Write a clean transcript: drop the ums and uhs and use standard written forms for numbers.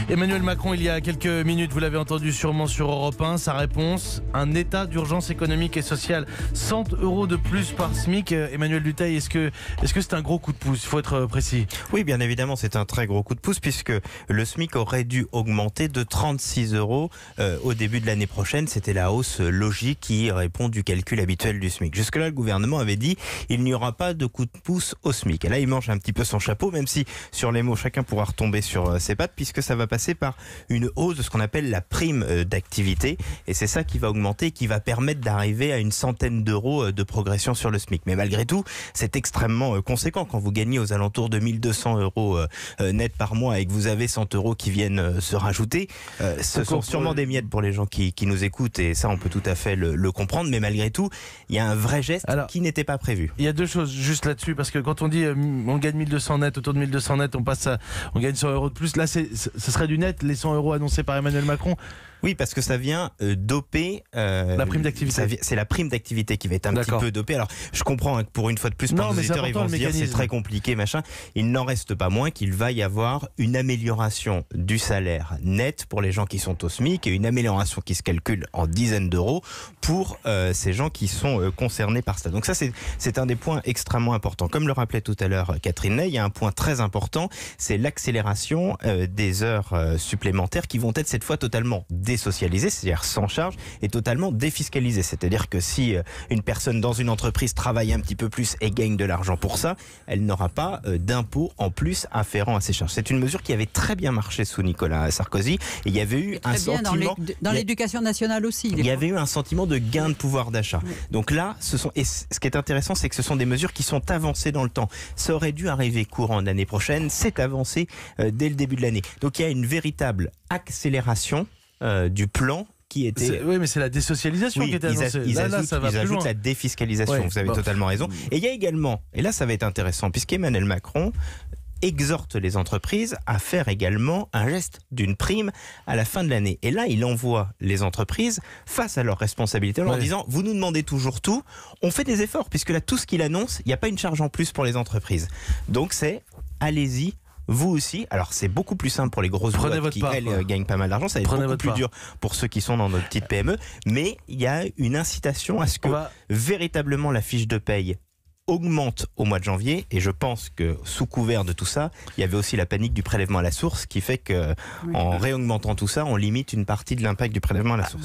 Emmanuel Macron, il y a quelques minutes, vous l'avez entendu sûrement sur Europe 1, sa réponse, un état d'urgence économique et sociale, 100 € de plus par SMIC. Emmanuel Dutheil, est-ce que c'est un gros coup de pouce? Il faut être précis. Oui, bien évidemment, c'est un très gros coup de pouce puisque le SMIC aurait dû augmenter de 36 € au début de l'année prochaine. C'était la hausse logique qui répond du calcul habituel du SMIC. Jusque-là, le gouvernement avait dit il n'y aura pas de coup de pouce au SMIC. Et là, il mange un petit peu son chapeau, même si sur les mots, chacun pourra retomber sur ses pattes, puisque ça va passer par une hausse de ce qu'on appelle la prime d'activité. Et c'est ça qui va augmenter, qui va permettre d'arriver à une centaine d'euros de progression sur le SMIC. Mais malgré tout, c'est extrêmement conséquent. Quand vous gagnez aux alentours de 1200 € net par mois et que vous avez 100 € qui viennent se rajouter, ce sont sûrement des miettes pour les gens qui nous écoutent, et ça, on peut tout à fait le comprendre. Mais malgré tout, il y a un vrai geste qui n'était pas prévu. Il y a deux choses juste là-dessus, parce que quand on dit on gagne 1200 net, autour de 1200 net, on gagne 100 € de plus. Là, ce serait du net, les 100 € annoncés par Emmanuel Macron. Oui, parce que ça vient doper la prime d'activité. C'est la prime d'activité qui va être un petit peu dopée. Alors, je comprends que pour une fois de plus, pour nos auditeurs, ils vont se dire c'est très compliqué, machin. Il n'en reste pas moins qu'il va y avoir une amélioration du salaire net pour les gens qui sont au SMIC et une amélioration qui se calcule en dizaines d'euros pour ces gens qui sont concernés par ça. Donc ça, c'est un des points extrêmement importants. Comme le rappelait tout à l'heure Catherine Ney, il y a un point très important, c'est l'accélération des heures supplémentaires qui vont être cette fois totalement désocialisé, c'est-à-dire sans charge, et totalement défiscalisé. C'est-à-dire que si une personne dans une entreprise travaille un petit peu plus et gagne de l'argent pour ça, elle n'aura pas d'impôt en plus afférent à ses charges. C'est une mesure qui avait très bien marché sous Nicolas Sarkozy, et il y avait eu un sentiment... Dans l'éducation nationale aussi. Il y avait eu un sentiment de gain de pouvoir d'achat. Oui. Donc là, ce qui est intéressant, c'est que ce sont des mesures qui sont avancées dans le temps. Ça aurait dû arriver courant l'année prochaine, c'est avancé dès le début de l'année. Donc il y a une véritable accélération du plan qui était... Oui, mais c'est la désocialisation qui était annoncée. Ils ajoutent la défiscalisation, vous avez totalement raison. Et il y a également, et là ça va être intéressant, puisqu'Emmanuel Macron exhorte les entreprises à faire également un geste d'une prime à la fin de l'année. Et là, il envoie les entreprises face à leurs responsabilités en leur disant, vous nous demandez toujours tout, on fait des efforts, puisque là, tout ce qu'il annonce, il n'y a pas une charge en plus pour les entreprises. Donc c'est, allez-y, vous aussi. Alors c'est beaucoup plus simple pour les grosses boîtes qui gagnent pas mal d'argent, ça va être beaucoup plus dur pour ceux qui sont dans notre petite PME, mais il y a une incitation à ce que véritablement la fiche de paye augmente au mois de janvier, et je pense que sous couvert de tout ça, il y avait aussi la panique du prélèvement à la source qui fait que en réaugmentant tout ça, on limite une partie de l'impact du prélèvement à la source.